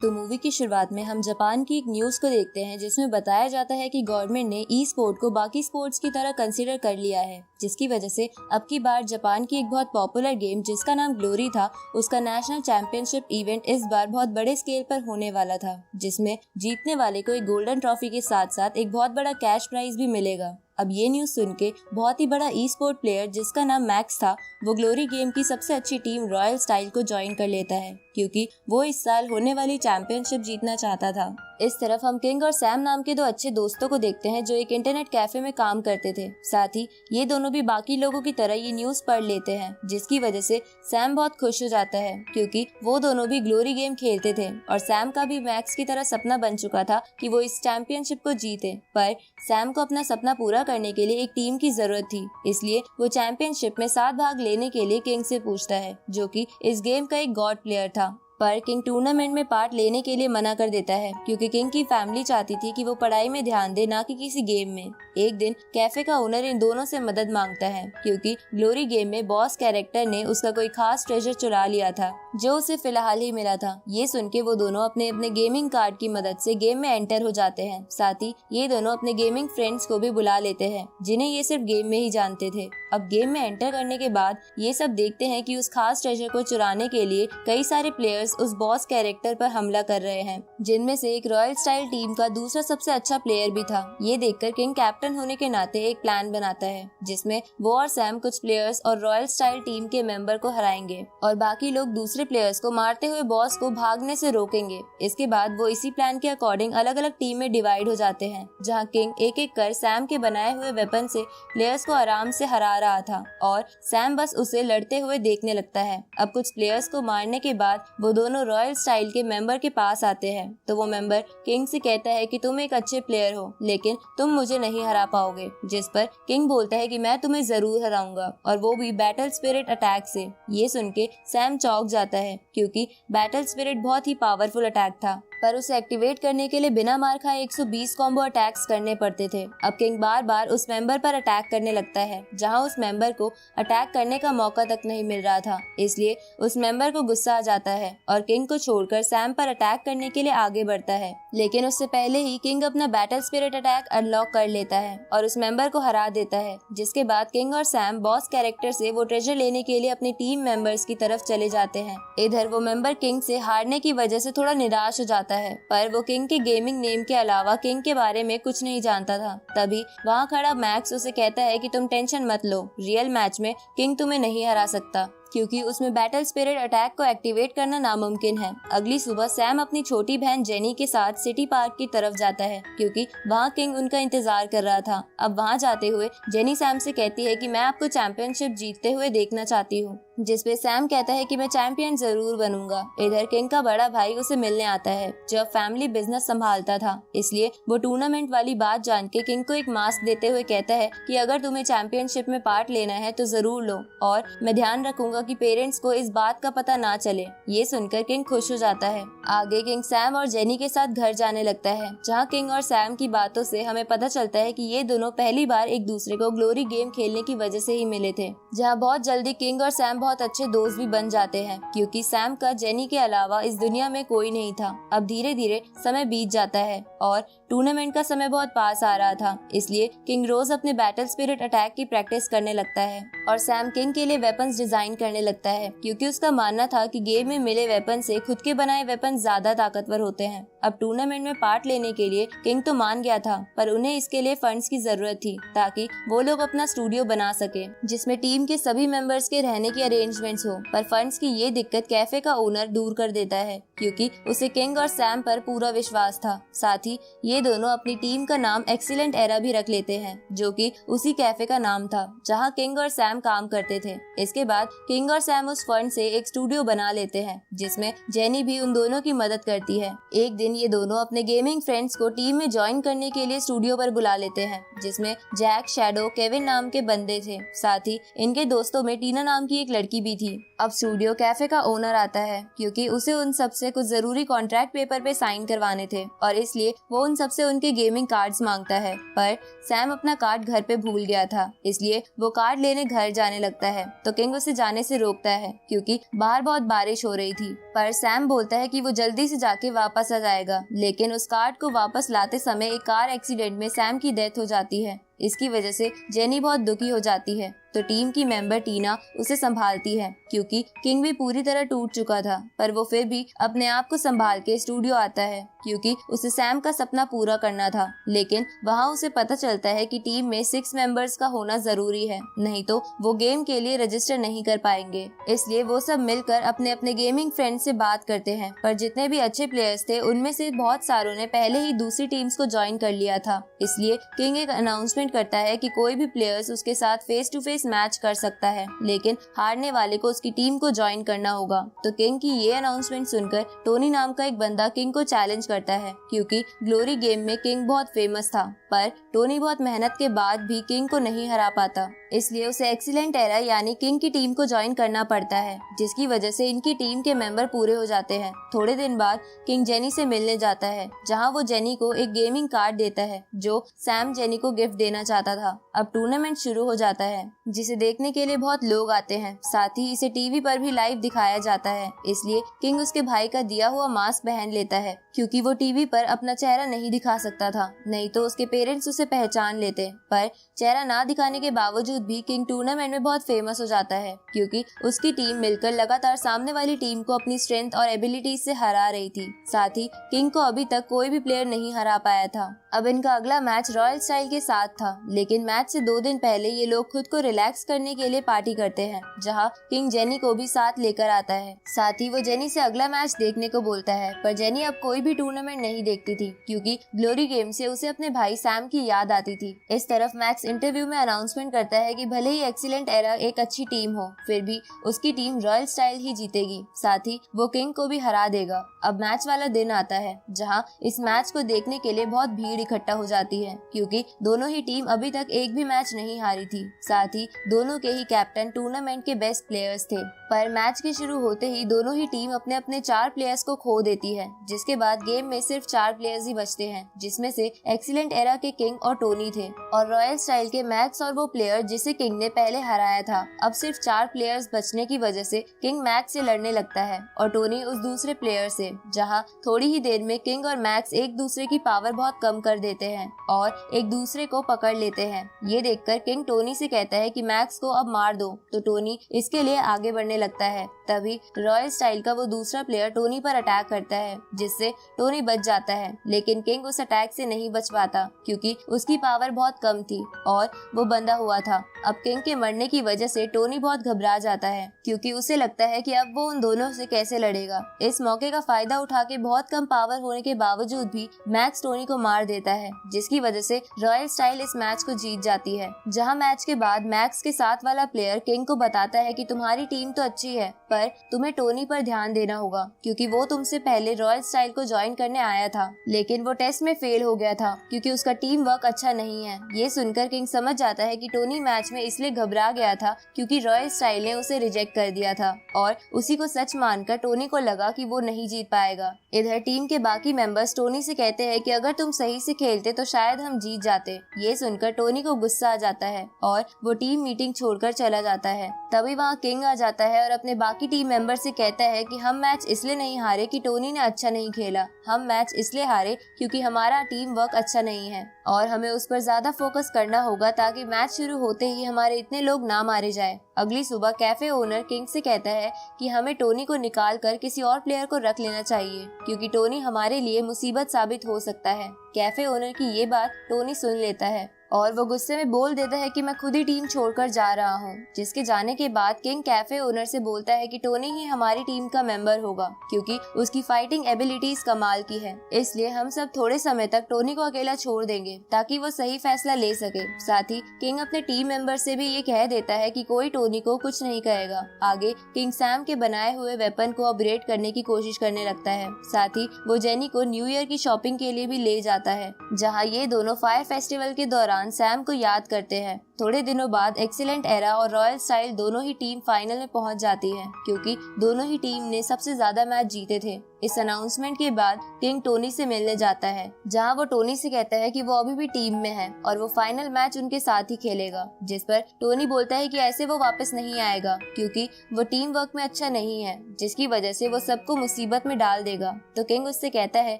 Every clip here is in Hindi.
तो मूवी की शुरुआत में हम जापान की एक न्यूज़ को देखते हैं जिसमें बताया जाता है कि गवर्नमेंट ने ई स्पोर्ट को बाकी स्पोर्ट्स की तरह कंसीडर कर लिया है, जिसकी वजह से अब की बार जापान की एक बहुत पॉपुलर गेम जिसका नाम ग्लोरी था, उसका नेशनल चैंपियनशिप इवेंट इस बार बहुत बड़े स्केल पर होने वाला था, जिसमें जीतने वाले को एक गोल्डन ट्रॉफी के साथ साथ एक बहुत बड़ा कैश प्राइज भी मिलेगा। अब ये न्यूज़ सुन के बहुत ही बड़ा ई स्पोर्ट प्लेयर जिसका नाम मैक्स था, वो ग्लोरी गेम की सबसे अच्छी टीम रॉयल स्टाइल को ज्वाइन कर लेता है, क्योंकि वो इस साल होने वाली चैंपियनशिप जीतना चाहता था। इस तरफ हम किंग और सैम नाम के दो अच्छे दोस्तों को देखते हैं जो एक इंटरनेट कैफे में काम करते थे। साथ ही ये दोनों भी बाकी लोगों की तरह ये न्यूज़ पढ़ लेते हैं, जिसकी वजह से सैम बहुत खुश हो जाता है, क्योंकि वो दोनों भी ग्लोरी गेम खेलते थे और सैम का भी मैक्स की तरह सपना बन चुका था कि वो इस चैंपियनशिप को जीते। पर सैम को अपना सपना पूरा करने के लिए एक टीम की जरूरत थी, इसलिए वो चैंपियनशिप में साथ भाग लेने के लिए किंग से पूछता है, जो कि इस गेम का एक गॉड प्लेयर था। पर किंग टूर्नामेंट में पार्ट लेने के लिए मना कर देता है, क्योंकि किंग की फैमिली चाहती थी कि वो पढ़ाई में ध्यान दे, ना कि किसी गेम में। एक दिन कैफे का ओनर इन दोनों से मदद मांगता है, क्योंकि ग्लोरी गेम में बॉस कैरेक्टर ने उसका कोई खास ट्रेजर चुरा लिया था जो उसे फिलहाल ही मिला था। ये सुन के वो दोनों अपने अपने गेमिंग कार्ड की मदद से गेम में एंटर हो जाते हैं। साथ ही ये दोनों अपने गेमिंग फ्रेंड्स को भी बुला लेते हैं, जिन्हें ये सिर्फ गेम में ही जानते थे। अब गेम में एंटर करने के बाद ये सब देखते हैं कि उस खास ट्रेजर को चुराने के लिए कई सारे प्लेयर्स उस बॉस कैरेक्टर पर हमला कर रहे हैं, जिनमें से एक रॉयल स्टाइल टीम का दूसरा सबसे अच्छा प्लेयर भी था। ये देखकर किंग कैप्टन होने के नाते एक प्लान बनाता है, जिसमें वो और सैम कुछ प्लेयर्स और रॉयल स्टाइल टीम के मेंबर को हराएंगे और बाकी लोग दूसरे प्लेयर्स को मारते हुए बॉस को भागने से रोकेंगे। इसके बाद वो इसी प्लान के अकॉर्डिंग अलग अलग टीम में डिवाइड हो जाते हैं, जहाँ किंग एक एक कर सैम के बनाए हुए वेपन से प्लेयर्स को आराम से हरा रहा था और सैम बस उसे लड़ते हुए देखने लगता है। अब कुछ प्लेयर्स को मारने के बाद वो दोनों रॉयल स्टाइल के मेंबर के पास आते हैं, तो वो मेंबर किंग से कहता है कि तुम एक अच्छे प्लेयर हो, लेकिन तुम मुझे नहीं हरा पाओगे। जिस पर किंग बोलता है कि मैं तुम्हें जरूर हराऊंगा, और वो भी बैटल स्पिरिट अटैक से। ये सुन के सैम चौंक जाता है, क्योंकि बैटल स्पिरिट बहुत ही पावरफुल अटैक था, पर उसे एक्टिवेट करने के लिए बिना मार खाए 120 कॉम्बो अटैक्स करने पड़ते थे। अब किंग बार बार उस मेंबर पर अटैक करने लगता है, जहां उस मेंबर को अटैक करने का मौका तक नहीं मिल रहा था। इसलिए उस मेंबर को गुस्सा आ जाता है और किंग को छोड़कर सैम पर अटैक करने के लिए आगे बढ़ता है, लेकिन उससे पहले ही किंग अपना बैटल स्पिरिट अटैक अनलॉक कर लेता है और उस मेंबर को हरा देता है। जिसके बाद किंग और सैम बॉस कैरेक्टर से वो ट्रेजर लेने के लिए अपनी टीम मेंबर्स की तरफ चले जाते हैं। इधर वो मेंबर किंग से हारने की वजह से थोड़ा निराश हो जाता है, पर वो किंग के गेमिंग नेम के अलावा किंग के बारे में कुछ नहीं जानता था। तभी वहाँ खड़ा मैक्स उसे कहता है कि तुम टेंशन मत लो, रियल मैच में किंग तुम्हें नहीं हरा सकता, क्योंकि उसमें बैटल स्पिरिट अटैक को एक्टिवेट करना नामुमकिन है। अगली सुबह सैम अपनी छोटी बहन जेनी के साथ सिटी पार्क की तरफ जाता है, क्योंकि वहाँ किंग उनका इंतजार कर रहा था। अब वहाँ जाते हुए जेनी सैम से कहती है कि मैं आपको चैंपियनशिप जीतते हुए देखना चाहती हूँ, जिसपे सैम कहता है कि मैं चैंपियन जरूर बनूंगा। इधर किंग का बड़ा भाई उसे मिलने आता है, जो फैमिली बिजनेस संभालता था, इसलिए वो टूर्नामेंट वाली बात जान के किंग को एक मास्क देते हुए कहता है कि अगर तुम्हें चैंपियनशिप में पार्ट लेना है तो जरूर लो, और मैं ध्यान रखूंगा कि पेरेंट्स को इस बात का पता ना चले। ये सुनकर किंग खुश हो जाता है। आगे किंग सैम और जेनी के साथ घर जाने लगता है, जहाँ किंग और सैम की बातों से हमें पता चलता है कि ये दोनों पहली बार एक दूसरे को ग्लोरी गेम खेलने की वजह से ही मिले थे, जहाँ बहुत जल्दी किंग और सैम बहुत अच्छे दोस्त भी बन जाते हैं, क्योंकि सैम का जेनी के अलावा इस दुनिया में कोई नहीं था। अब धीरे धीरे समय बीत जाता है और टूर्नामेंट का समय बहुत पास आ रहा था, इसलिए किंग रोज अपने बैटल स्पिरिट अटैक की प्रैक्टिस करने लगता है और सैम किंग के लिए वेपन्स डिजाइन करने लगता है, क्योंकि उसका मानना था कि गेम में मिले वेपन से खुद के बनाए वेपन ज्यादा ताकतवर होते हैं। अब टूर्नामेंट में पार्ट लेने के लिए किंग तो मान गया था, पर उन्हें इसके लिए फंड्स की जरूरत थी, ताकि वो लोग अपना स्टूडियो बना सके, जिसमें टीम के सभी मेंबर्स के रहने की अरेंजमेंट्स हो। पर फंड्स की ये दिक्कत कैफे का ओनर दूर कर देता है, क्योंकि उसे किंग और सैम पर पूरा विश्वास था। साथ ही ये दोनों अपनी टीम का नाम एक्सीलेंट एरा भी रख लेते हैं, जो कि उसी कैफे का नाम था जहाँ किंग और सैम काम करते थे। इसके बाद किंग और सैम उस फंड से एक स्टूडियो बना लेते हैं, जिसमें जेनी भी उन दोनों की मदद करती है। एक दिन ये दोनों अपने गेमिंग फ्रेंड्स को टीम में ज्वाइन करने के लिए स्टूडियो पर बुला लेते हैं, जिसमें जैक, शैडो, केविन नाम के बंदे थे। साथ ही इनके दोस्तों में टीना नाम की एक लड़की भी थी। अब स्टूडियो कैफे का ओनर आता है, क्योंकि उसे उन सबसे कुछ जरूरी कॉन्ट्रैक्ट पेपर पे साइन करवाने थे, और इसलिए वो उन सबसे उनके गेमिंग कार्ड्स मांगता है। पर सैम अपना कार्ड घर पे भूल गया था, इसलिए वो कार्ड लेने घर जाने लगता है, तो किंग उसे जाने से रोकता है क्योंकि बाहर बहुत बारिश हो रही थी। पर सैम बोलता है कि वो जल्दी से जाके वापस आ जाएगा, लेकिन उस कार्ड को वापस लाते समय एक कार एक्सीडेंट में सैम की डेथ हो जाती है। इसकी वजह से जेनी बहुत दुखी हो जाती है, तो टीम की मेंबर टीना उसे संभालती है क्योंकि किंग भी पूरी तरह टूट चुका था। पर वो फिर भी अपने आप को संभाल के स्टूडियो आता है क्योंकि उसे सैम का सपना पूरा करना था। लेकिन वहाँ उसे पता चलता है कि टीम में 6 मेंबर्स का होना जरूरी है, नहीं तो वो गेम के लिए रजिस्टर नहीं कर पाएंगे। इसलिए वो सब मिलकर अपने अपने गेमिंग फ्रेंड से बात करते हैं। पर जितने भी अच्छे प्लेयर्स थे उनमें से बहुत सारों ने पहले ही दूसरी टीम्स को ज्वाइन कर लिया था। इसलिए किंग एक अनाउंसमेंट करता है कि कोई भी प्लेयर्स उसके साथ फेस टू फेस मैच कर सकता है, लेकिन हारने वाले को उसकी टीम को ज्वाइन करना होगा। तो किंग की ये अनाउंसमेंट सुनकर टोनी नाम का एक बंदा किंग को चैलेंज करता है क्योंकि ग्लोरी गेम में किंग बहुत फेमस था। पर टोनी बहुत मेहनत के बाद भी किंग को नहीं हरा पाता, इसलिए उसे एक्सीलेंट एरा यानी किंग की टीम को ज्वाइन करना पड़ता है, जिसकी वजह से इनकी टीम के मेंबर पूरे हो जाते हैं। थोड़े दिन बाद किंग जेनी से मिलने जाता है, जहां वो जेनी को एक गेमिंग कार्ड देता है जो सैम जेनी को गिफ्ट देना चाहता था। अब टूर्नामेंट शुरू हो जाता है, जिसे देखने के लिए बहुत लोग आते हैं। साथ ही इसे टीवी पर भी लाइव दिखाया जाता है, इसलिए किंग उसके भाई का दिया हुआ मास्क पहन लेता है क्योंकि वो टीवी पर अपना चेहरा नहीं दिखा सकता था, नहीं तो उसके पेरेंट्स उसे पहचान लेते। पर चेहरा ना दिखाने के बावजूद भी किंग टूर्नामेंट में बहुत फेमस हो जाता है क्योंकि उसकी टीम मिलकर लगातार सामने वाली टीम को अपनी स्ट्रेंथ और एबिलिटीज से हरा रही थी। साथ ही किंग को अभी तक कोई भी प्लेयर नहीं हरा पाया था। अब इनका अगला मैच रॉयल स्टाइल के साथ था, लेकिन मैच से 2 दिन पहले ये लोग खुद को रिलैक्स करने के लिए पार्टी करते हैं, जहां किंग जेनी को भी साथ लेकर आता है। साथ ही वो जेनी से अगला मैच देखने को बोलता है, पर जेनी अब कोई भी टूर्नामेंट नहीं देखती थी क्योंकि ग्लोरी गेम से उसे अपने भाई सैम की याद आती थी। इस तरफ मैक्स इंटरव्यू में अनाउंसमेंट करता है कि भले ही एक्सीलेंट एरा एक अच्छी टीम हो, फिर भी उसकी टीम रॉयल स्टाइल ही जीतेगी। साथ ही वो किंग को भी हरा देगा। अब मैच वाला दिन आता है, जहां इस मैच को देखने के लिए बहुत भीड़ इकट्ठा हो जाती है क्योंकि दोनों ही टीम अभी तक एक भी मैच नहीं हारी थी। साथ ही दोनों के ही कैप्टन टूर्नामेंट के बेस्ट प्लेयर्स थे। पर मैच के शुरू होते ही दोनों ही टीम अपने अपने 4 प्लेयर्स को खो देती है, जिसके बाद गेम में सिर्फ 4 प्लेयर्स ही बचते हैं, जिसमें से एक्सीलेंट एरा के किंग और टोनी थे और रॉयल स्टाइल के मैक्स और वो प्लेयर जिसे किंग ने पहले हराया था। अब सिर्फ 4 प्लेयर्स बचने की वजह से किंग मैक्स से लड़ने लगता है और टोनी उस दूसरे प्लेयर से, जहां थोड़ी ही देर में किंग और मैक्स एक दूसरे की पावर बहुत कम कर देते हैं और एक दूसरे को पकड़ लेते हैं। ये देखकर किंग टोनी से कहता है कि मैक्स को अब मार दो, तो टोनी इसके लिए आगे बढ़ने लगता है। तभी रॉयल स्टाइल का वो दूसरा प्लेयर टोनी पर अटैक करता है, जिससे टोनी बच जाता है, लेकिन किंग उस अटैक से नहीं बच पाता क्योंकि उसकी पावर बहुत कम थी और वो बंधा हुआ था। अब किंग के मरने की वजह से टोनी बहुत घबरा जाता है क्योंकि उसे लगता है कि अब वो उन दोनों से कैसे लड़ेगा। इस मौके का फायदा उठा के बहुत कम पावर होने के बावजूद भी मैक्स टोनी को मार देता है, जिसकी वजह से रॉयल स्टाइल इस मैच को जीत जाती है। जहां मैच के बाद मैक्स के साथ वाला प्लेयर किंग को बताता है कि तुम्हारी टीम तो अच्छी है, पर तुम्हें टोनी पर ध्यान देना होगा क्योंकि वो तुमसे पहले रॉयल स्टाइल को ज्वाइन करने आया था, लेकिन वो टेस्ट में फेल हो गया था क्योंकि उसका टीम वर्क अच्छा नहीं है। ये सुनकर किंग समझ जाता है कि टोनी मैच में इसलिए घबरा गया था क्योंकि रॉयल स्टाइल ने उसे रिजेक्ट कर दिया था और उसी को सच मानकर टोनी को लगा कि वो नहीं जीत पाएगा। इधर टीम के बाकी मेंबर्स टोनी से कहते हैं कि अगर तुम सही से खेलते तो शायद हम जीत जाते। ये सुनकर टोनी को गुस्सा आ जाता है और वो टीम मीटिंग छोड़कर चला जाता है। तभी वहाँ किंग आ जाता है और अपने बाकी टीम मेंबर से कहता है कि हम मैच इसलिए नहीं हारे कि टोनी ने अच्छा नहीं खेला, हम मैच इसलिए हारे क्योंकि हमारा टीम वर्क अच्छा नहीं है और हमें उस पर ज्यादा फोकस करना होगा ताकि मैच शुरू होते ही हमारे इतने लोग ना मारे जाए। अगली सुबह कैफे ओनर किंग से कहता है कि हमें टोनी को निकाल कर किसी और प्लेयर को रख लेना चाहिए क्योंकि टोनी हमारे लिए मुसीबत साबित हो सकता है। कैफे ओनर की ये बात टोनी सुन लेता है और वो गुस्से में बोल देता है कि मैं खुद ही टीम छोड़कर जा रहा हूँ। जिसके जाने के बाद किंग कैफे ओनर से बोलता है कि टोनी ही हमारी टीम का मेंबर होगा क्योंकि उसकी फाइटिंग एबिलिटीज कमाल की है, इसलिए हम सब थोड़े समय तक टोनी को अकेला छोड़ देंगे ताकि वो सही फैसला ले सके। साथ ही किंग अपने टीम मेंबर से भी ये कह देता है कि कोई टोनी को कुछ नहीं कहेगा। आगे किंग सैम के बनाए हुए वेपन को अपग्रेड करने की कोशिश करने लगता है। साथ ही वो जेनी को न्यू ईयर की शॉपिंग के लिए भी ले जाता है, जहाँ ये दोनों फायर फेस्टिवल के दौरान सैम को याद करते हैं। थोड़े दिनों बाद एक्सीलेंट एरा और रॉयल स्टाइल दोनों ही टीम फाइनल में पहुंच जाती है, क्योंकि दोनों ही टीम ने सबसे ज्यादा मैच जीते थे। इस अनाउंसमेंट के बाद किंग टोनी से मिलने जाता है, जहां वो टोनी से कहता है कि वो अभी भी टीम में है और वो फाइनल मैच उनके साथ ही खेलेगा, जिस पर टोनी बोलता है कि ऐसे वो वापस नहीं आएगा क्योंकि वो टीम वर्क में अच्छा नहीं है, जिसकी वजह से वो सबको मुसीबत में डाल देगा। तो किंग उससे कहता है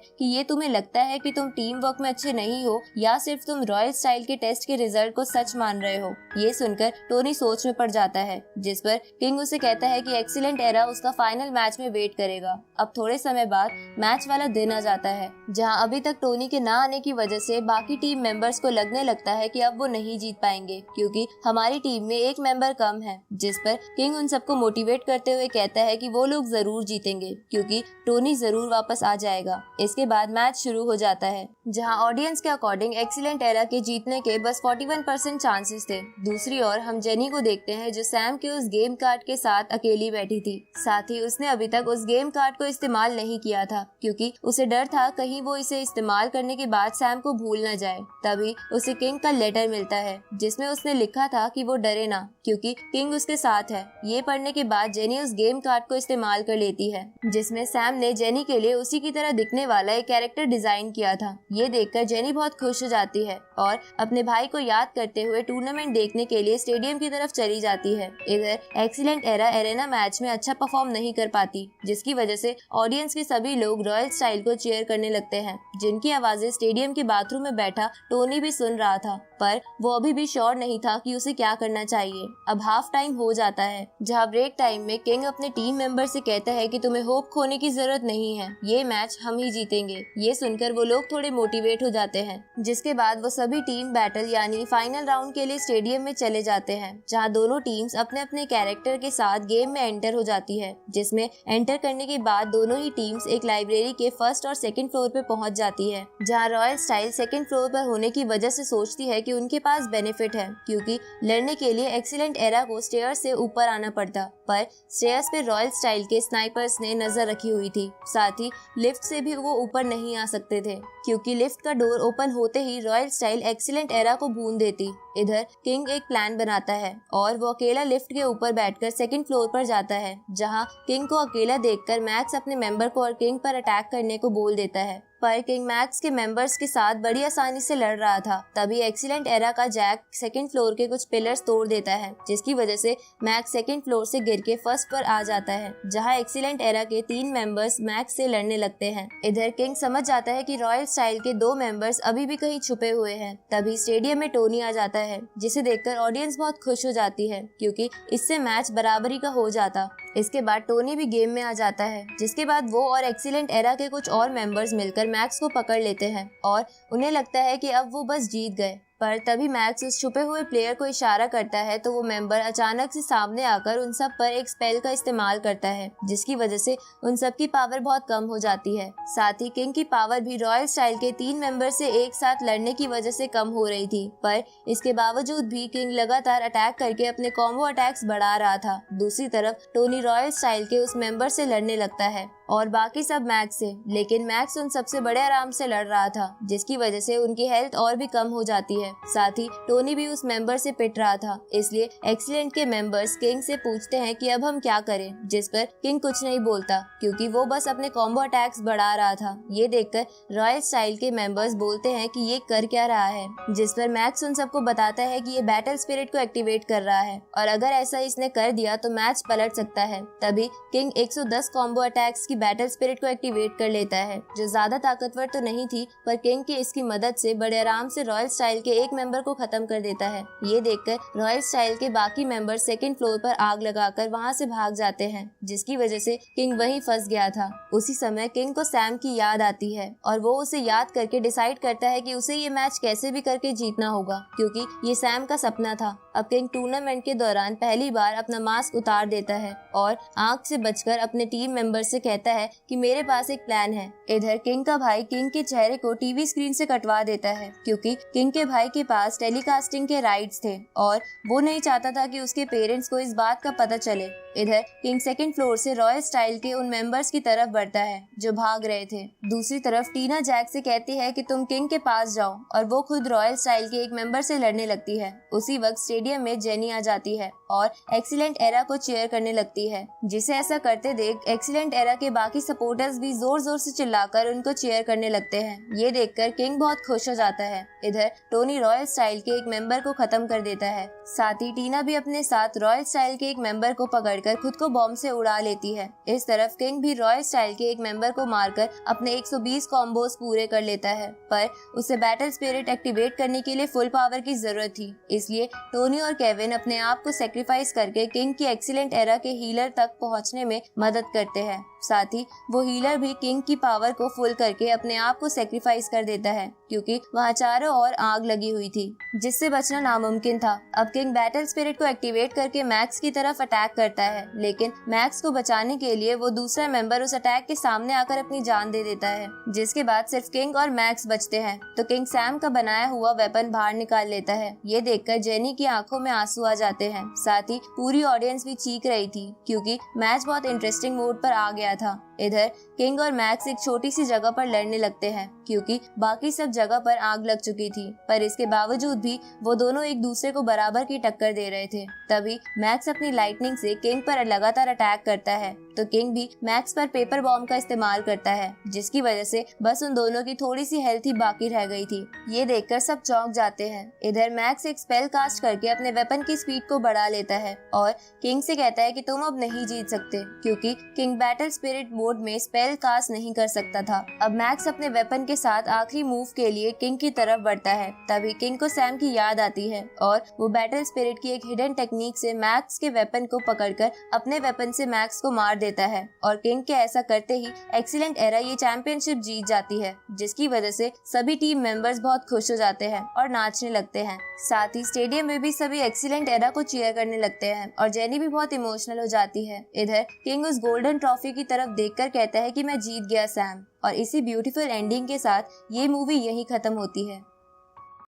कि ये तुम्हें लगता है कि तुम टीम वर्क में अच्छे नहीं हो या सिर्फ तुम रॉयल स्टाइल के टेस्ट के रिजल्ट को सच मान रहे हो। ये सुनकर टोनी सोच में पड़ जाता है, जिस पर किंग उसे कहता है कि एक्सीलेंट एरा उसका फाइनल मैच में वेट करेगा। अब थोड़े समय बाद मैच वाला दिन आ जाता है, जहां अभी तक टोनी के ना आने की वजह से बाकी टीम मेंबर्स को लगने लगता है कि अब वो नहीं जीत पाएंगे क्योंकि हमारी टीम में एक मेंबर कम है, जिस पर किंग उन सबको मोटिवेट करते हुए कहता है कि वो लोग जरूर जीतेंगे क्योंकि टोनी जरूर वापस आ जाएगा। इसके बाद मैच शुरू हो जाता है, जहां ऑडियंस के अकॉर्डिंग एक्सीलेंट एरा के जीतने के बस 41% चांसेस थे। दूसरी ओर हम जेनी को देखते हैं, जो सैम के उस गेम कार्ड के साथ अकेली बैठी थी। साथ ही उसने अभी तक उस गेम कार्ड को इस्तेमाल नहीं किया था क्योंकि उसे डर था कहीं वो इसे इस्तेमाल करने के बाद सैम को भूल न जाए। तभी उसे किंग का लेटर मिलता है, जिसमें उसने लिखा था कि वो डरे ना क्योंकि किंग उसके साथ है। ये पढ़ने के बाद जेनी उस गेम कार्ड को इस्तेमाल कर लेती है, जिसमें सैम ने जेनी के लिए उसी की तरह दिखने वाला एक कैरेक्टर डिजाइन किया था। ये देखकर जेनी बहुत खुश हो जाती है और अपने भाई को याद करते हुए टूर्नामेंट देखने के लिए स्टेडियम की तरफ चली जाती है। इधर एक्सीलेंट एरा एरेना मैच में अच्छा परफॉर्म नहीं कर पाती, जिसकी वजह से ऑडियंस के सभी लोग रॉयल स्टाइल को चीयर करने लगते हैं, जिनकी आवाजें स्टेडियम के बाथरूम में बैठा टोनी भी सुन रहा था, पर वो अभी भी श्योर नहीं था कि उसे क्या करना चाहिए। अब हाफ टाइम हो जाता है, जहां ब्रेक टाइम में किंग अपने टीम मेंबर से कहता है कि तुम्हें होप खोने की जरूरत नहीं है, ये मैच हम ही जीतेंगे। ये सुनकर वो लोग थोड़े मोटिवेट हो जाते हैं, जिसके बाद वो सभी टीम बैटल यानी फाइनल राउंड के लिए स्टेडियम में चले जाते हैं, जहां दोनों टीम्स अपने अपने कैरेक्टर के साथ गेम में एंटर हो जाती है, जिसमें एंटर करने के बाद दोनों ही टीम्स एक लाइब्रेरी के फर्स्ट और सेकंड फ्लोर पे पहुंच जाती है, जहां रॉयल स्टाइल सेकंड फ्लोर पर होने की वजह से सोचती है कि उनके पास बेनिफिट है क्योंकि लड़ने के लिए एक्सीलेंट एरा को स्टेयर्स से ऊपर आना पड़ता, पर स्टेयर्स पे रॉयल स्टाइल के स्नाइपर्स ने नजर रखी हुई थी। साथ ही लिफ्ट से भी वो ऊपर नहीं आ सकते थे क्योंकि लिफ्ट का डोर ओपन होते ही रॉयल स्टाइल एक्सीलेंट एरा को भून देती। इधर किंग एक प्लान बनाता है और वो अकेला लिफ्ट के ऊपर बैठकर सेकंड फ्लोर पर जाता है, जहां किंग को अकेला देखकर मैक्स अपने मेंबर को और किंग पर अटैक करने को बोल देता है, पर किंग मैक्स के मेंबर्स के साथ बड़ी आसानी से लड़ रहा था। तभी एक्सीलेंट एरा का जैक सेकंड फ्लोर के कुछ पिलर्स तोड़ देता है, जिसकी वजह से मैक्स सेकंड फ्लोर से गिर के फर्स्ट पर आ जाता है, जहां एक्सीलेंट एरा के 3 मेंबर्स मैक्स से लड़ने लगते हैं। इधर किंग समझ जाता है कि रॉयल स्टाइल के 2 मेंबर्स अभी भी कहीं छुपे हुए हैं। तभी स्टेडियम में टोनी आ जाता है, जिसे देखकर ऑडियंस बहुत खुश हो जाती है क्योंकि इससे मैच बराबरी का हो जाता। इसके बाद टोनी भी गेम में आ जाता है, जिसके बाद वो और एक्सीलेंट एरा के कुछ और मेंबर्स मिलकर मैक्स को पकड़ लेते हैं और उन्हें लगता है कि अब वो बस जीत गए। पर तभी मैक्स उस छुपे हुए प्लेयर को इशारा करता है तो वो मेंबर अचानक से सामने आकर उन सब पर एक स्पेल का इस्तेमाल करता है, जिसकी वजह से उन सब की पावर बहुत कम हो जाती है। साथ ही किंग की पावर भी रॉयल स्टाइल के 3 मेंबर से एक साथ लड़ने की वजह से कम हो रही थी, पर इसके बावजूद भी किंग लगातार अटैक करके अपने कॉम्बो अटैक्स बढ़ा रहा था। दूसरी तरफ टोनी रॉयल स्टाइल के उस मेंबर से लड़ने लगता है और बाकी सब मैक्स से, लेकिन मैक्स उन सबसे बड़े आराम से लड़ रहा था, जिसकी वजह से उनकी हेल्थ और भी कम हो जाती है। साथ ही टोनी भी उस मेंबर से पिट रहा था, इसलिए एक्सीलेंट के मेंबर्स किंग से पूछते हैं कि अब हम क्या करें, जिस पर किंग कुछ नहीं बोलता क्योंकि वो बस अपने कॉम्बो अटैक्स बढ़ा रहा था। ये देखकर रॉयल स्टाइल के मेंबर्स बोलते हैं कि ये कर क्या रहा है, जिस पर मैक्स उन सबको बताता है कि ये बैटल स्पिरिट को एक्टिवेट कर रहा है और अगर ऐसा इसने कर दिया तो मैच पलट सकता है। तभी किंग 110 कॉम्बो अटैक्स की बैटल स्पिरिट को एक्टिवेट कर लेता है, जो ज्यादा ताकतवर तो नहीं थी, पर किंग की इसकी मदद से बड़े आराम से रॉयल स्टाइल के एक मेंबर को खत्म कर देता है। ये देखकर रॉयल स्टाइल के बाकी मेंबर सेकंड फ्लोर पर आग लगाकर वहां से भाग जाते हैं, जिसकी वजह से किंग वहीं फंस गया था। उसी समय किंग को सैम की याद आती है और वो उसे याद करके डिसाइड करता है कि उसे ये मैच कैसे भी करके जीतना होगा क्योंकि ये सैम का सपना था। अब किंग टूर्नामेंट के दौरान पहली बार अपना मास्क उतार देता है और आग से बचकर अपने टीम मेंबर से कहता है कि मेरे पास एक प्लान है। इधर किंग का भाई किंग के चेहरे को टीवी स्क्रीन से कटवा देता है क्योंकि किंग के भाई के पास टेलीकास्टिंग के राइट्स थे और वो नहीं चाहता था कि उसके पेरेंट्स को इस बात का पता चले। इधर किंग सेकंड फ्लोर से रॉयल स्टाइल के उन मेंबर्स की तरफ बढ़ता है जो भाग रहे थे। दूसरी तरफ टीना जैक से कहती है कि तुम किंग के पास जाओ और वो खुद रॉयल स्टाइल के एक मेंबर से लड़ने लगती है। उसी वक्त स्टेडियम में जेनी आ जाती है और एक्सीलेंट एरा को चीयर करने लगती है, जिसे ऐसा करते देख एक्सीलेंट एरा के बाकी सपोर्टर्स भी जोर जोर से चिल्लाकर उनको चीयर करने लगते हैं। ये देखकर किंग बहुत खुश हो जाता है। इधर टोनी रॉयल स्टाइल के एक मेंबर को खत्म कर देता है। साथ ही टीना भी अपने साथ रॉयल स्टाइल के एक मेंबर को पकड़कर खुद को बॉम्ब से उड़ा लेती है। इस तरफ किंग भी रॉयल स्टाइल के एक मेंबर को मारकर अपने 120 कॉम्बोज पूरे कर लेता है, पर उसे बैटल स्पिरिट एक्टिवेट करने के लिए फुल पावर की जरूरत थी। इसलिए टोनी और केविन अपने आप को सेक्रीफाइस करके किंग की एक्सीलेंट एरा के हीलर तक पहुंचने में मदद करते हैं। साथ ही वो हीलर भी किंग की पावर को फुल करके अपने आप को सेक्रीफाइस कर देता है, क्योंकि वहाँ चारों ओर आग लगी हुई थी जिससे बचना नामुमकिन था। अब किंग बैटल स्पिरिट को एक्टिवेट करके मैक्स की तरफ अटैक करता है, लेकिन मैक्स को बचाने के लिए वो दूसरा मेंबर उस अटैक के सामने आकर अपनी जान दे देता है, जिसके बाद सिर्फ किंग और मैक्स बचते हैं। तो किंग सैम का बनाया हुआ वेपन बाहर निकाल लेता है। ये देखकर जेनी की आंखों में आंसू आ जाते हैं। साथ ही पूरी ऑडियंस भी चीख रही थी, क्योंकि मैच बहुत इंटरेस्टिंग मोड पर आ गया था। इधर किंग और मैक्स एक छोटी सी जगह पर लड़ने लगते हैं, क्योंकि बाकी सब जगह पर आग लग चुकी थी, पर इसके बावजूद भी वो दोनों एक दूसरे को बराबर की टक्कर दे रहे थे। तभी मैक्स अपनी लाइटनिंग से किंग पर लगातार अटैक करता है, तो किंग भी मैक्स पर पेपर बॉम्ब का इस्तेमाल करता है, जिसकी वजह से बस उन दोनों की थोड़ी सी हेल्थ ही बाकी रह गई थी। ये देखकर सब चौंक जाते हैं। इधर मैक्स एक स्पेल कास्ट करके अपने वेपन की स्पीड को बढ़ा लेता है और किंग से कहता है कि तुम अब नहीं जीत सकते, क्योंकि किंग बैटल स्पिरिट मोड में स्पेल कास्ट नहीं कर सकता था। अब मैक्स अपने वेपन के साथ आखिरी मूव के लिए किंग की तरफ बढ़ता है। तभी किंग को सैम की याद आती है और वो बैटल स्पिरिट की एक हिडन टेक्निक से मैक्स के वेपन को पकड़कर अपने वेपन से मैक्स को मार देता है और किंग के ऐसा करते ही एक्सीलेंट एरा ये चैंपियनशिप जीत जाती है, जिसकी वजह से सभी टीम मेंबर्स बहुत खुश हो जाते हैं और नाचने लगते हैं। साथ ही स्टेडियम में भी सभी एक्सीलेंट एरा को चीयर करने लगते हैं और जेनी भी बहुत इमोशनल हो जाती है। इधर किंग उस गोल्डन ट्रॉफी की तरफ देखकर कहता है कि मैं जीत गया सैम, और इसी ब्यूटीफुल एंडिंग के साथ ये मूवी यहीं खत्म होती है।